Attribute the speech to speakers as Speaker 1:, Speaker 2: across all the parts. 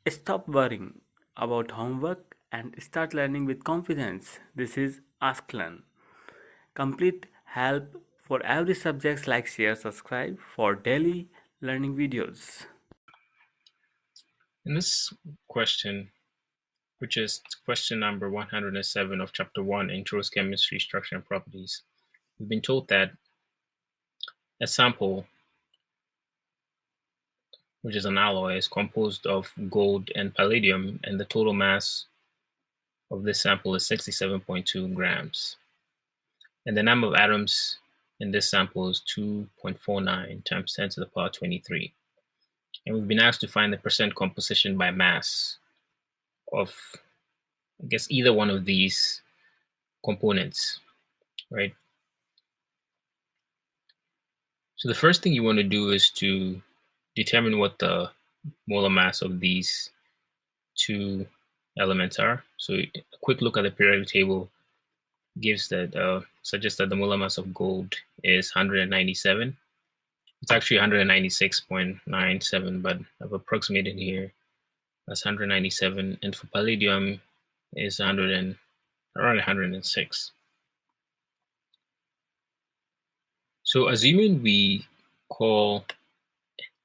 Speaker 1: Stop worrying about homework and start learning with confidence. This is Ask Learn. Complete help for every subject. Like, share, subscribe for daily learning videos.
Speaker 2: In this question, which is question number 107 of chapter 1, Intro Chemistry, Structure and Properties, we've been told that a sample, which is an alloy, is composed of gold and palladium, and the total mass of this sample is 67.2 grams. And the number of atoms in this sample is 2.49 times 10 to the power 23. And we've been asked to find the percent composition by mass of, I guess, either one of these components, right? So the first thing you want to do is to determine what the molar mass of these two elements are. So a quick look at the periodic table gives that suggests that the molar mass of gold is 197. It's actually 196.97, but I've approximated here as 197. And for palladium is 100 and around 106. So assuming we call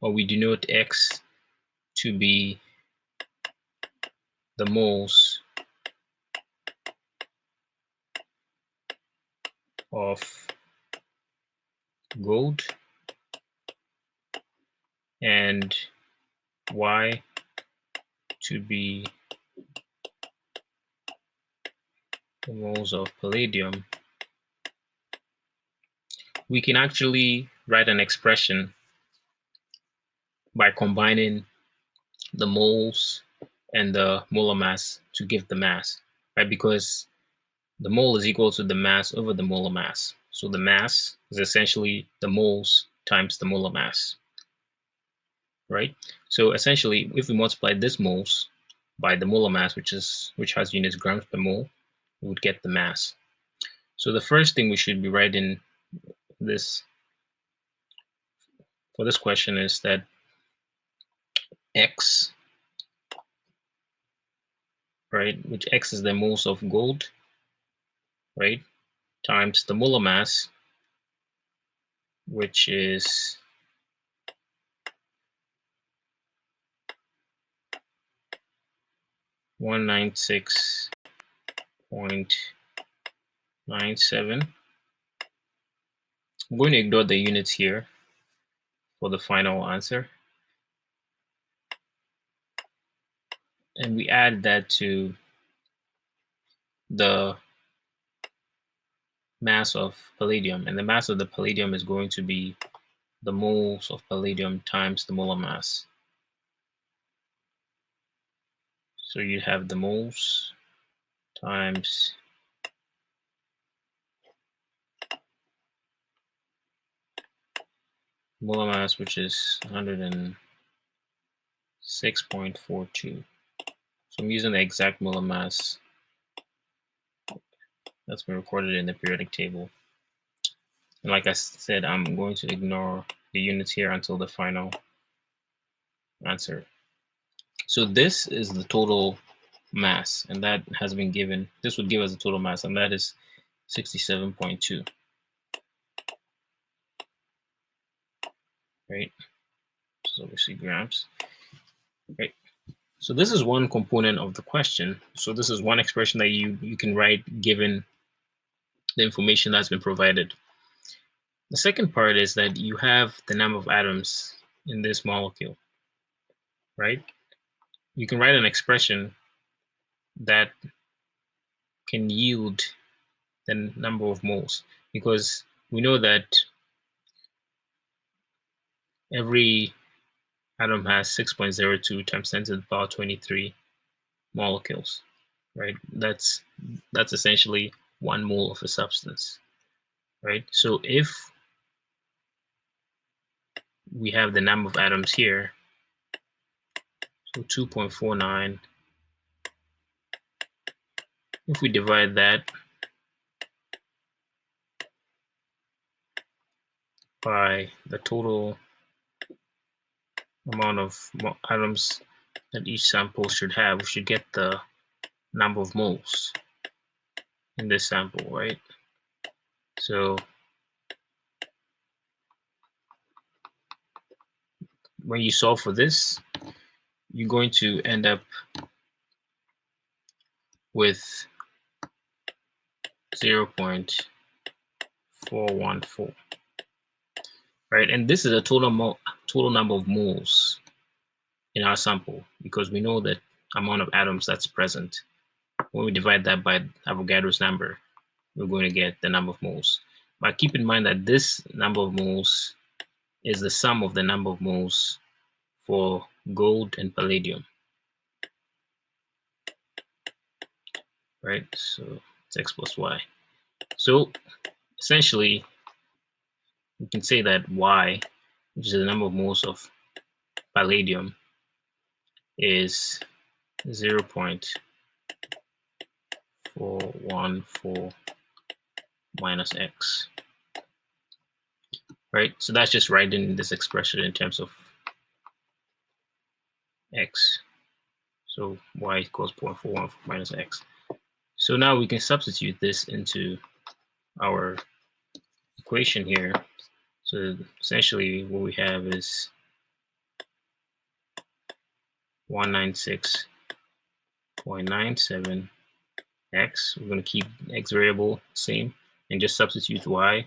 Speaker 2: or we denote X to be the moles of gold and Y to be the moles of palladium, we can actually write an expression by combining the moles and the molar mass to give the mass, right? Because the mole is equal to the mass over the molar mass. So the mass is essentially the moles times the molar mass, right? So essentially, if we multiply this moles by the molar mass, which has units grams per mole, we would get the mass. So the first thing we should be writing this for this question is that X, right, which X is the moles of gold, right, times the molar mass, which is 196.97. I'm going to ignore the units here for the final answer. And we add that to the mass of palladium. And the mass of the palladium is going to be the moles of palladium times the molar mass. So you have the moles times molar mass, which is 106.42. So I'm using the exact molar mass that's been recorded in the periodic table. And like I said, I'm going to ignore the units here until the final answer. So this is the total mass, and that has been given. This would give us the total mass, and that is 67.2. Right? So obviously grams. Right? So this is one component of the question. So this is one expression that you can write given the information that's been provided. The second part is that you have the number of atoms in this molecule, right? You can write an expression that can yield the number of moles, because we know that every atom has 6.02 times 10 to the power 23 molecules, right? That's essentially 1 mole of a substance, right? So if we have the number of atoms here, so 2.49, if we divide that by the total amount of atoms that each sample should have, we should get the number of moles in this sample, right? So when you solve for this, you're going to end up with 0.414, right? And this is a total number of moles in our sample, because we know that amount of atoms that's present. When we divide that by Avogadro's number, we're going to get the number of moles. But keep in mind that this number of moles is the sum of the number of moles for gold and palladium, right? So it's x plus y. So essentially, we can say that y, which is the number of moles of palladium, is 0.414 minus x, right? So that's just writing this expression in terms of x. So y equals 0.414 minus x. So now we can substitute this into our equation here. So essentially what we have is 196.97 x. We're going to keep x variable same and just substitute y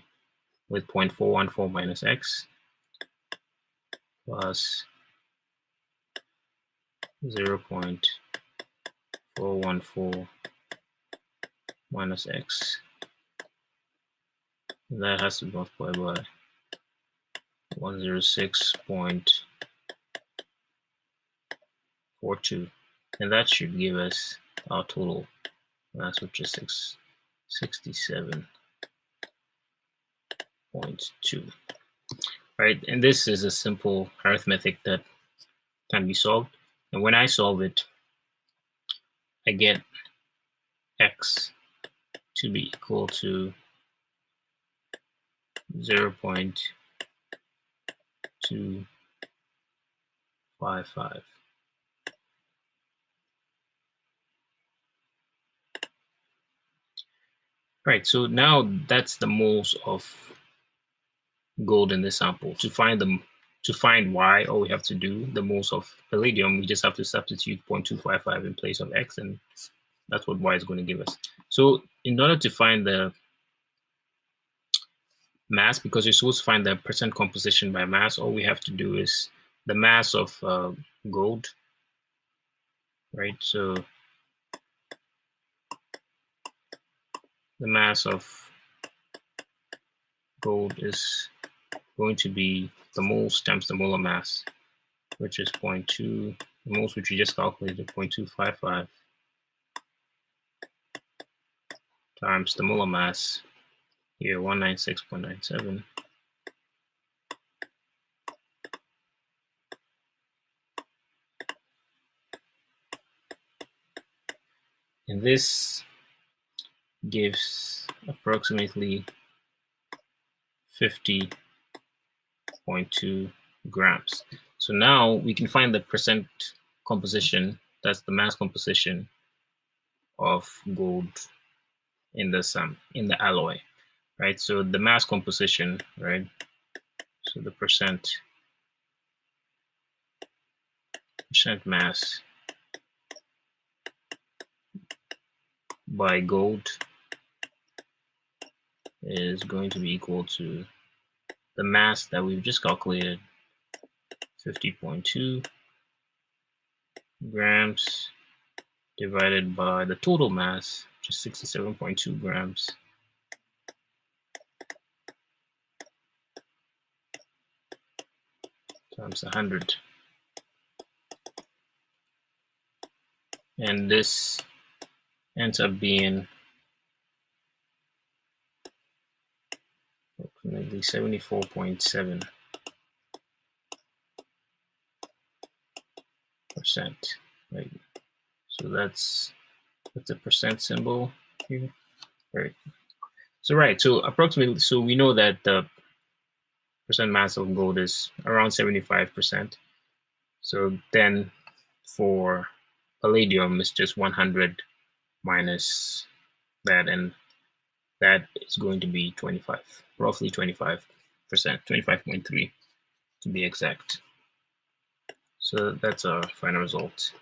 Speaker 2: with 0.414 minus x plus 0.414 minus x. And that has to be multiplied by 106.42, and that should give us our total mass, which is 67.2. Right, and this is a simple arithmetic that can be solved. And when I solve it, I get x to be equal to 0.255. Right, so now that's the moles of gold in this sample. To find y, all we have to do, the moles of palladium, we just have to substitute 0.255 in place of x, and that's what y is going to give us. So in order to find the mass, because you're supposed to find the percent composition by mass, all we have to do is the mass of gold, right? So the mass of gold is going to be the moles times the molar mass, which is 0.2, the moles which we just calculated, 0.255 times the molar mass, here 196.97, and this gives approximately 50.2 grams. So now we can find the percent composition, that's the mass composition of gold in the alloy, right? So the mass composition, right? So the percent mass by gold is going to be equal to the mass that we've just calculated, 50.2 grams, divided by the total mass, which is 67.2 grams, times 100. And this ends up being approximately 74.7%, right? So that's a percent symbol here, right? So approximately, so we know that the percent mass of gold is around 75%. So then For palladium, it's just 100 minus that, and that is going to be 25, roughly 25%, 25.3 to be exact. So that's our final result.